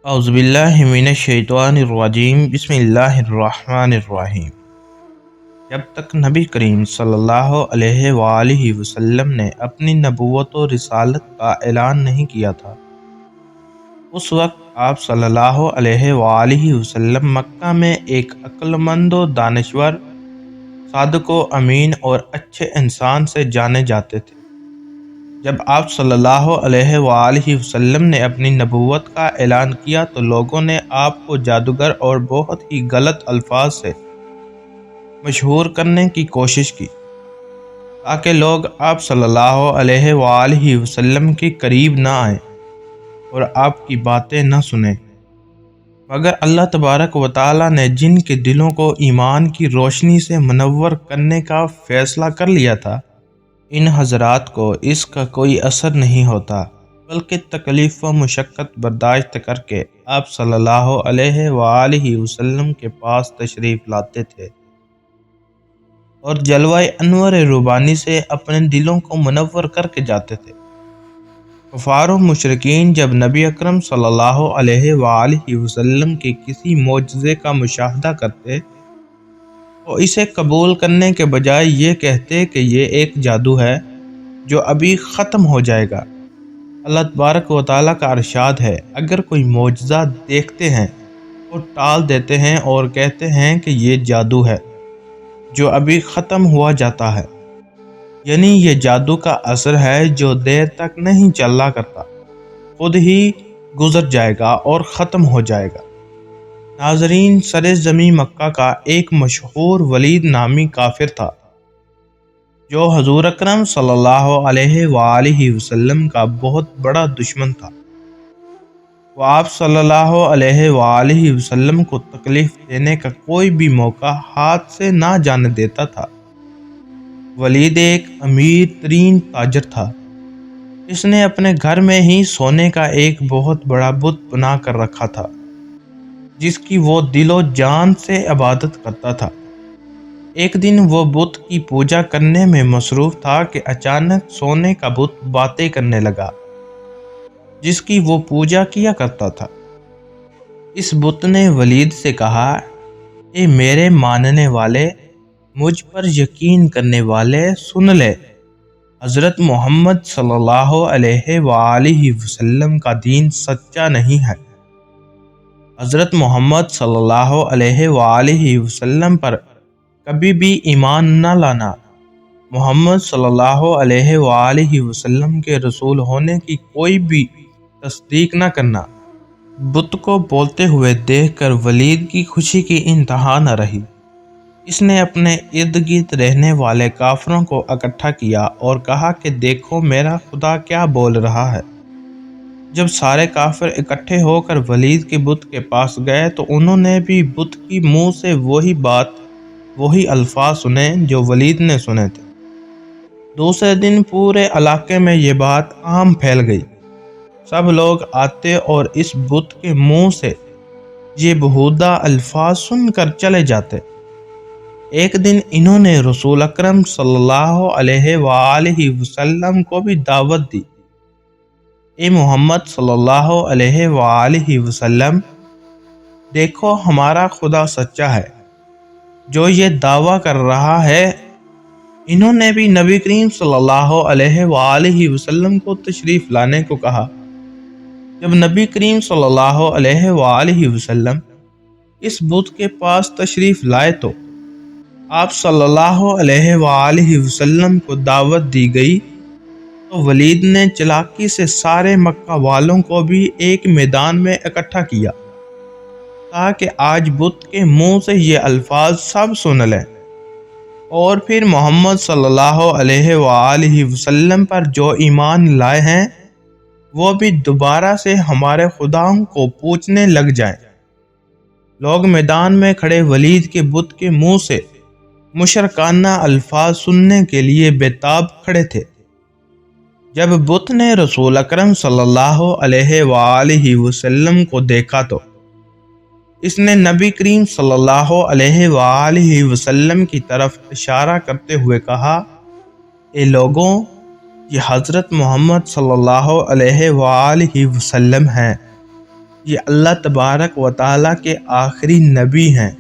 اعوذ باللہ من الشیطان الرجیم بسم اللہ الرحمن الرحیم۔ جب تک نبی کریم صلی اللہ علیہ وآلہ وسلم نے اپنی نبوت و رسالت کا اعلان نہیں کیا تھا، اس وقت آپ صلی اللہ علیہ وآلہ وسلم مکہ میں ایک عقل مند و دانشور، صادق و امین اور اچھے انسان سے جانے جاتے تھے۔ جب آپ صلی اللہ علیہ وآلہ وسلم نے اپنی نبوت کا اعلان کیا تو لوگوں نے آپ کو جادوگر اور بہت ہی غلط الفاظ سے مشہور کرنے کی کوشش کی تاکہ لوگ آپ صلی اللہ علیہ وآلہ وسلم کے قریب نہ آئیں اور آپ کی باتیں نہ سنیں، مگر اللہ تبارک و تعالیٰ نے جن کے دلوں کو ایمان کی روشنی سے منور کرنے کا فیصلہ کر لیا تھا، ان حضرات کو اس کا کوئی اثر نہیں ہوتا، بلکہ تکلیف و مشقت برداشت کر کے آپ صلی اللہ علیہ وآلہ وسلم کے پاس تشریف لاتے تھے اور جلوہ انور ربانی سے اپنے دلوں کو منور کر کے جاتے تھے۔ کفار و مشرکین جب نبی اکرم صلی اللہ علیہ وآلہ وسلم کے کسی معجزے کا مشاہدہ کرتے تو اسے قبول کرنے کے بجائے یہ کہتے کہ یہ ایک جادو ہے جو ابھی ختم ہو جائے گا۔ اللہ تبارک و تعالیٰ کا ارشاد ہے، اگر کوئی معجزہ دیکھتے ہیں تو ٹال دیتے ہیں اور کہتے ہیں کہ یہ جادو ہے جو ابھی ختم ہوا جاتا ہے، یعنی یہ جادو کا اثر ہے جو دیر تک نہیں چلا کرتا، خود ہی گزر جائے گا اور ختم ہو جائے گا۔ ناظرین، سر زمین مکہ کا ایک مشہور ولید نامی کافر تھا جو حضور اکرم صلی اللہ علیہ وآلہ وسلم کا بہت بڑا دشمن تھا۔ وہ آپ صلی اللہ علیہ وآلہ وسلم کو تکلیف دینے کا کوئی بھی موقع ہاتھ سے نہ جانے دیتا تھا۔ ولید ایک امیر ترین تاجر تھا۔ اس نے اپنے گھر میں ہی سونے کا ایک بہت بڑا بت بنا کر رکھا تھا جس کی وہ دل و جان سے عبادت کرتا تھا۔ ایک دن وہ بت کی پوجا کرنے میں مصروف تھا کہ اچانک سونے کا بت باتیں کرنے لگا جس کی وہ پوجا کیا کرتا تھا۔ اس بت نے ولید سے کہا، اے میرے ماننے والے، مجھ پر یقین کرنے والے، سن لے، حضرت محمد صلی اللہ علیہ وآلہ وسلم کا دین سچا نہیں ہے۔ حضرت محمد صلی اللہ علیہ وآلہ وسلم پر کبھی بھی ایمان نہ لانا، محمد صلی اللہ علیہ وآلہ وسلم کے رسول ہونے کی کوئی بھی تصدیق نہ کرنا۔ بت کو بولتے ہوئے دیکھ کر ولید کی خوشی کی انتہا نہ رہی۔ اس نے اپنے ارد گرد رہنے والے کافروں کو اکٹھا کیا اور کہا کہ دیکھو میرا خدا کیا بول رہا ہے۔ جب سارے کافر اکٹھے ہو کر ولید کے بت کے پاس گئے تو انہوں نے بھی بت کی منہ سے وہی الفاظ سنے جو ولید نے سنے تھے۔ دوسرے دن پورے علاقے میں یہ بات عام پھیل گئی۔ سب لوگ آتے اور اس بت کے منہ سے یہ بہودہ الفاظ سن کر چلے جاتے۔ ایک دن انہوں نے رسول اکرم صلی اللہ علیہ وآلہ وسلم کو بھی دعوت دی، اے محمد صلی اللہ علیہ وآلہ وسلم، دیکھو ہمارا خدا سچا ہے جو یہ دعویٰ کر رہا ہے۔ انہوں نے بھی نبی کریم صلی اللہ علیہ وآلہ وسلم کو تشریف لانے کو کہا۔ جب نبی کریم صلی اللہ علیہ وآلہ وسلم اس بت کے پاس تشریف لائے تو آپ صلی اللہ علیہ وآلہ وسلم کو دعوت دی گئی تو ولید نے چلاکی سے سارے مکہ والوں کو بھی ایک میدان میں اکٹھا کیا تاکہ آج بت کے منہ سے یہ الفاظ سب سن لیں، اور پھر محمد صلی اللہ علیہ وآلہ وسلم پر جو ایمان لائے ہیں وہ بھی دوبارہ سے ہمارے خداؤں کو پوچھنے لگ جائیں۔ لوگ میدان میں کھڑے ولید کے بت کے منہ سے مشرکانہ الفاظ سننے کے لیے بےتاب کھڑے تھے۔ جب بت نے رسول اکرم صلی اللہ علیہ وآلہ وسلم کو دیکھا تو اس نے نبی کریم صلی اللہ علیہ وآلہ وسلم کی طرف اشارہ کرتے ہوئے کہا، اے لوگوں، یہ حضرت محمد صلی اللہ علیہ وآلہ وسلم ہیں۔ یہ اللہ تبارک و تعالیٰ کے آخری نبی ہیں،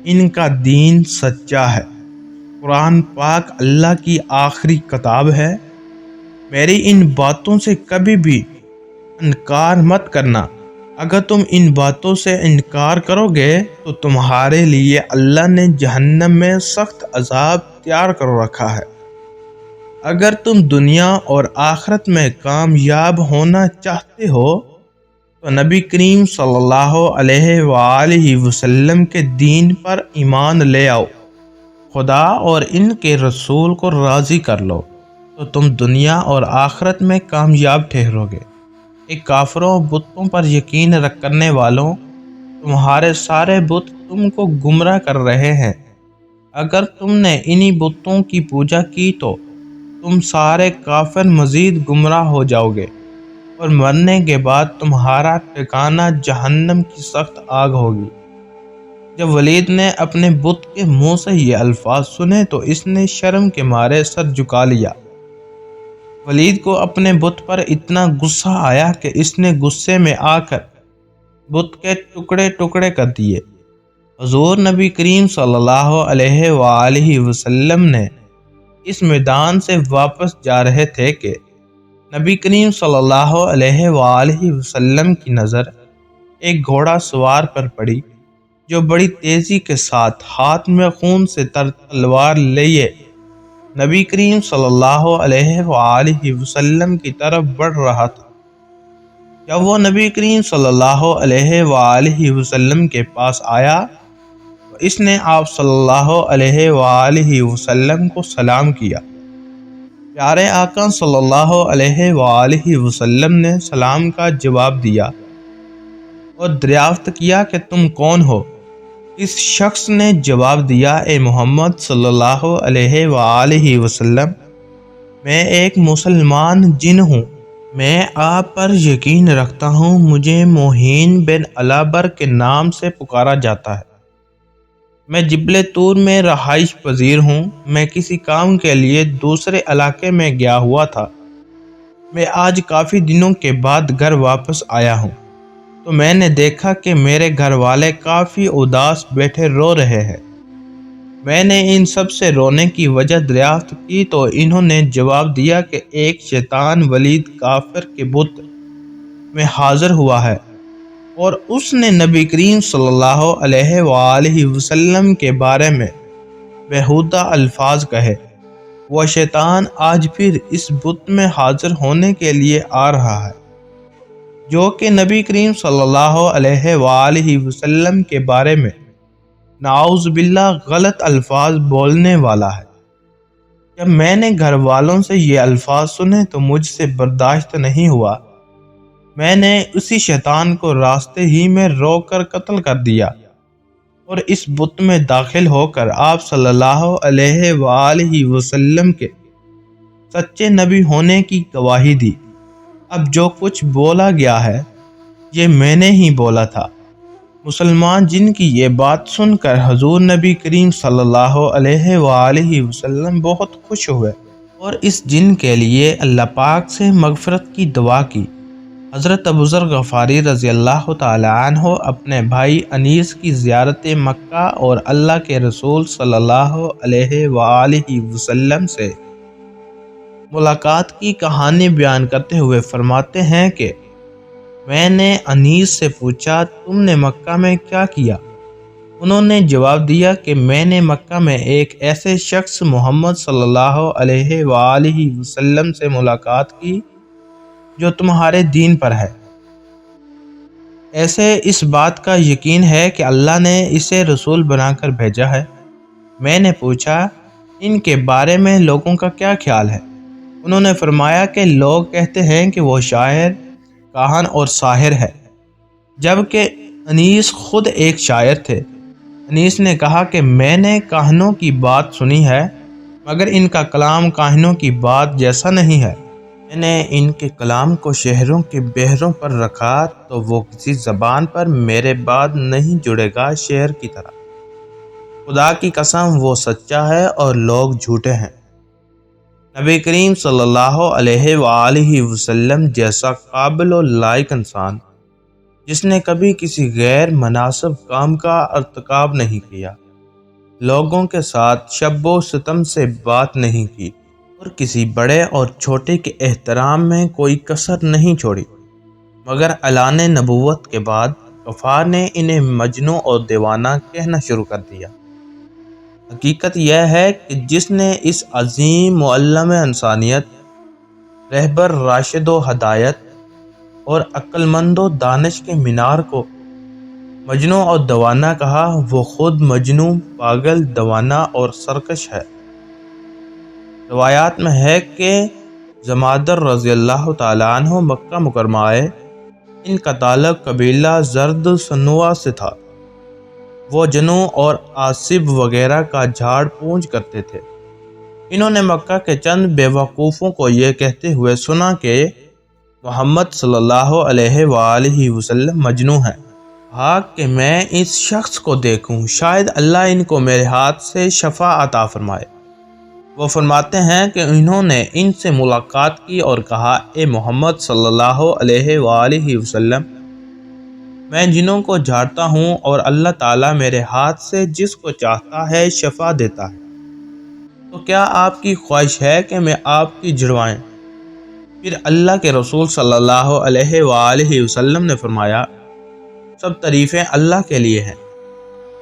ان کا دین سچا ہے۔ قرآن پاک اللہ کی آخری کتاب ہے۔ میری ان باتوں سے کبھی بھی انکار مت کرنا۔ اگر تم ان باتوں سے انکار کرو گے تو تمہارے لیے اللہ نے جہنم میں سخت عذاب تیار کر رکھا ہے۔ اگر تم دنیا اور آخرت میں کامیاب ہونا چاہتے ہو تو نبی کریم صلی اللہ علیہ وآلہ وسلم کے دین پر ایمان لے آؤ، خدا اور ان کے رسول کو راضی کر لو تو تم دنیا اور آخرت میں کامیاب ٹھہرو گے۔ ایک کافروں بتوں پر یقین کرنے والوں، تمہارے سارے بت تم کو گمراہ کر رہے ہیں۔ اگر تم نے انہی بتوں کی پوجا کی تو تم سارے کافر مزید گمراہ ہو جاؤ گے، اور مرنے کے بعد تمہارا ٹھکانہ جہنم کی سخت آگ ہوگی۔ جب ولید نے اپنے بت کے منہ سے یہ الفاظ سنے تو اس نے شرم کے مارے سر جھکا لیا۔ ولید کو اپنے بت پر اتنا غصہ آیا کہ اس نے غصے میں آ کر بت کے ٹکڑے ٹکڑے کر دیے۔ حضور نبی کریم صلی اللہ علیہ وآلہ وسلم نے اس میدان سے واپس جا رہے تھے کہ نبی کریم صلی اللہ علیہ وآلہ وسلم کی نظر ایک گھوڑا سوار پر پڑی جو بڑی تیزی کے ساتھ ہاتھ میں خون سے تر تلوار لیے نبی کریم صلی اللہ علیہ وآلہ وسلم کی طرف بڑھ رہا تھا۔ جب وہ نبی کریم صلی اللہ علیہ وآلہ وسلم کے پاس آیا تو اس نے آپ صلی اللہ علیہ وآلہ وسلم کو سلام کیا۔ پیارے آقا صلی اللہ علیہ وآلہ وسلم نے سلام کا جواب دیا اور دریافت کیا کہ تم کون ہو؟ اس شخص نے جواب دیا، اے محمد صلی اللہ علیہ وآلہ وسلم، میں ایک مسلمان جن ہوں، میں آپ پر یقین رکھتا ہوں، مجھے موہین بن علابر کے نام سے پکارا جاتا ہے، میں جبل طور میں رہائش پذیر ہوں، میں کسی کام کے لیے دوسرے علاقے میں گیا ہوا تھا، میں آج کافی دنوں کے بعد گھر واپس آیا ہوں تو میں نے دیکھا کہ میرے گھر والے کافی اداس بیٹھے رو رہے ہیں۔ میں نے ان سب سے رونے کی وجہ دریافت کی تو انہوں نے جواب دیا کہ ایک شیطان ولید کافر کے بت میں حاضر ہوا ہے اور اس نے نبی کریم صلی اللہ علیہ وآلہ وسلم کے بارے میں بیہودہ الفاظ کہے۔ وہ شیطان آج پھر اس بت میں حاضر ہونے کے لیے آ رہا ہے جو کہ نبی کریم صلی اللہ علیہ وآلہ وسلم کے بارے میں نعوذ باللہ غلط الفاظ بولنے والا ہے۔ جب میں نے گھر والوں سے یہ الفاظ سنے تو مجھ سے برداشت نہیں ہوا، میں نے اسی شیطان کو راستے ہی میں روک کر قتل کر دیا اور اس بت میں داخل ہو کر آپ صلی اللہ علیہ وآلہ وسلم کے سچے نبی ہونے کی گواہی دی۔ اب جو کچھ بولا گیا ہے یہ میں نے ہی بولا تھا۔ مسلمان جن کی یہ بات سن کر حضور نبی کریم صلی اللہ علیہ وآلہ وسلم بہت خوش ہوئے اور اس جن کے لیے اللہ پاک سے مغفرت کی دعا کی۔ حضرت ابوذر غفاری رضی اللہ تعالی عنہ اپنے بھائی انیس کی زیارت مکہ اور اللہ کے رسول صلی اللہ علیہ وآلہ وسلم سے ملاقات کی کہانی بیان کرتے ہوئے فرماتے ہیں کہ میں نے انیس سے پوچھا، تم نے مکہ میں کیا کیا؟ انہوں نے جواب دیا کہ میں نے مکہ میں ایک ایسے شخص محمد صلی اللہ علیہ وآلہ وسلم سے ملاقات کی جو تمہارے دین پر ہے، ایسے اس بات کا یقین ہے کہ اللہ نے اسے رسول بنا کر بھیجا ہے۔ میں نے پوچھا، ان کے بارے میں لوگوں کا کیا خیال ہے؟ انہوں نے فرمایا کہ لوگ کہتے ہیں کہ وہ شاعر، کاہن اور ساحر ہے، جبکہ انیس خود ایک شاعر تھے۔ انیس نے کہا کہ میں نے کاہنوں کی بات سنی ہے مگر ان کا کلام کاہنوں کی بات جیسا نہیں ہے۔ میں نے ان کے کلام کو شہروں کے بحروں پر رکھا تو وہ کسی زبان پر میرے بعد نہیں جڑے گا شعر کی طرح۔ خدا کی قسم وہ سچا ہے اور لوگ جھوٹے ہیں۔ نبی کریم صلی اللہ علیہ وآلہ وسلم جیسا قابل و لائق انسان جس نے کبھی کسی غیر مناسب کام کا ارتکاب نہیں کیا، لوگوں کے ساتھ شب و ستم سے بات نہیں کی اور کسی بڑے اور چھوٹے کے احترام میں کوئی کسر نہیں چھوڑی، مگر اعلان نبوت کے بعد کفار نے انہیں مجنون اور دیوانہ کہنا شروع کر دیا۔ حقیقت یہ ہے کہ جس نے اس عظیم معلم انسانیت، رہبر راشد و ہدایت اور عقل مند و دانش کے مینار کو مجنون اور دیوانہ کہا، وہ خود مجنون، پاگل، دیوانہ اور سرکش ہے۔ روایات میں ہے کہ زمادر رضی اللہ تعالیٰ عنہ مکہ مکرمہ آئے۔ ان کا تعلق قبیلہ زرد سنوا سے تھا۔ وہ جنوں اور آصب وغیرہ کا جھاڑ پونچھ کرتے تھے۔ انہوں نے مکہ کے چند بے وقوفوں کو یہ کہتے ہوئے سنا کہ محمد صلی اللہ علیہ وآلہ وسلم مجنون ہے، کہا کہ میں اس شخص کو دیکھوں، شاید اللہ ان کو میرے ہاتھ سے شفا عطا فرمائے۔ وہ فرماتے ہیں کہ انہوں نے ان سے ملاقات کی اور کہا، اے محمد صلی اللہ علیہ وآلہ وسلم، میں جنوں کو جھاڑتا ہوں اور اللہ تعالیٰ میرے ہاتھ سے جس کو چاہتا ہے شفا دیتا ہے، تو کیا آپ کی خواہش ہے کہ میں آپ کی جھڑوائیں؟ پھر اللہ کے رسول صلی اللہ علیہ وآلہ وسلم نے فرمایا، سب تعریفیں اللہ کے لیے ہیں،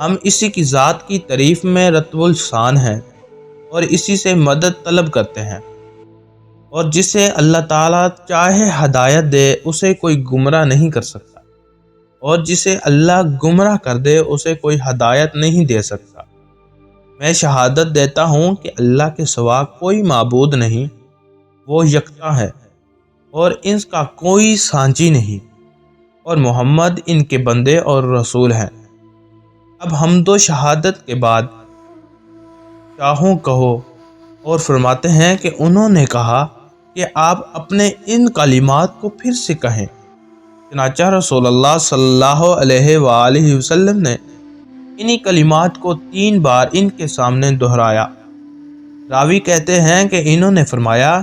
ہم اسی کی ذات کی تعریف میں رتب الشان ہیں اور اسی سے مدد طلب کرتے ہیں، اور جسے اللہ تعالیٰ چاہے ہدایت دے اسے کوئی گمراہ نہیں کر سکتا، اور جسے اللہ گمراہ کر دے اسے کوئی ہدایت نہیں دے سکتا۔ میں شہادت دیتا ہوں کہ اللہ کے سوا کوئی معبود نہیں، وہ یکتا ہے اور اس کا کوئی سانجی نہیں، اور محمد ان کے بندے اور رسول ہیں۔ اب حمد و شہادت کے بعد چاہوں کہو، اور فرماتے ہیں کہ انہوں نے کہا کہ آپ اپنے ان کلمات کو پھر سے کہیں۔ چنانچہ رسول اللہ صلی اللہ علیہ وآلہ وسلم نے انہی کلمات کو 3 بار ان کے سامنے دہرایا۔ راوی کہتے ہیں کہ انہوں نے فرمایا،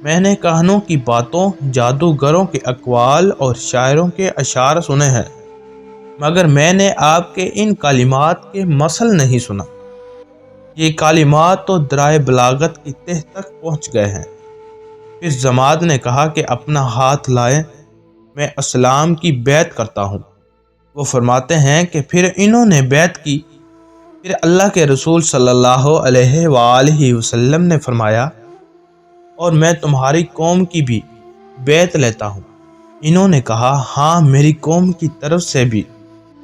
میں نے کہانوں کی باتوں، جادوگروں کے اقوال اور شاعروں کے اشعار سنے ہیں، مگر میں نے آپ کے ان کلمات کے مثل نہیں سنا۔ یہ کلمات تو درائے بلاغت کی تہ تک پہنچ گئے ہیں۔ پھر زماد نے کہا کہ اپنا ہاتھ لائیں، میں اسلام کی بیعت کرتا ہوں۔ وہ فرماتے ہیں کہ پھر انہوں نے بیعت کی۔ پھر اللہ کے رسول صلی اللہ علیہ وآلہ وسلم نے فرمایا، اور میں تمہاری قوم کی بھی بیعت لیتا ہوں۔ انہوں نے کہا، ہاں، میری قوم کی طرف سے بھی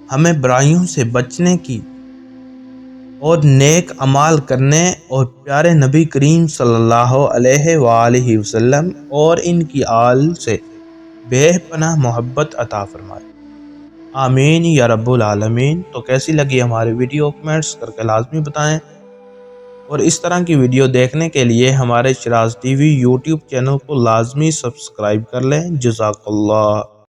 ہمیں برائیوں سے بچنے کی اور نیک اعمال کرنے اور پیارے نبی کریم صلی اللہ علیہ وآلہ وسلم اور ان کی آل سے بے پناہ محبت عطا فرمائے۔ آمین یا رب العالمین۔ تو کیسی لگی ہماری ویڈیو کمنٹس کر کے لازمی بتائیں، اور اس طرح کی ویڈیو دیکھنے کے لیے ہمارے Shiraz T V YouTube channel کو لازمی سبسکرائب کر لیں۔ جزاک اللہ۔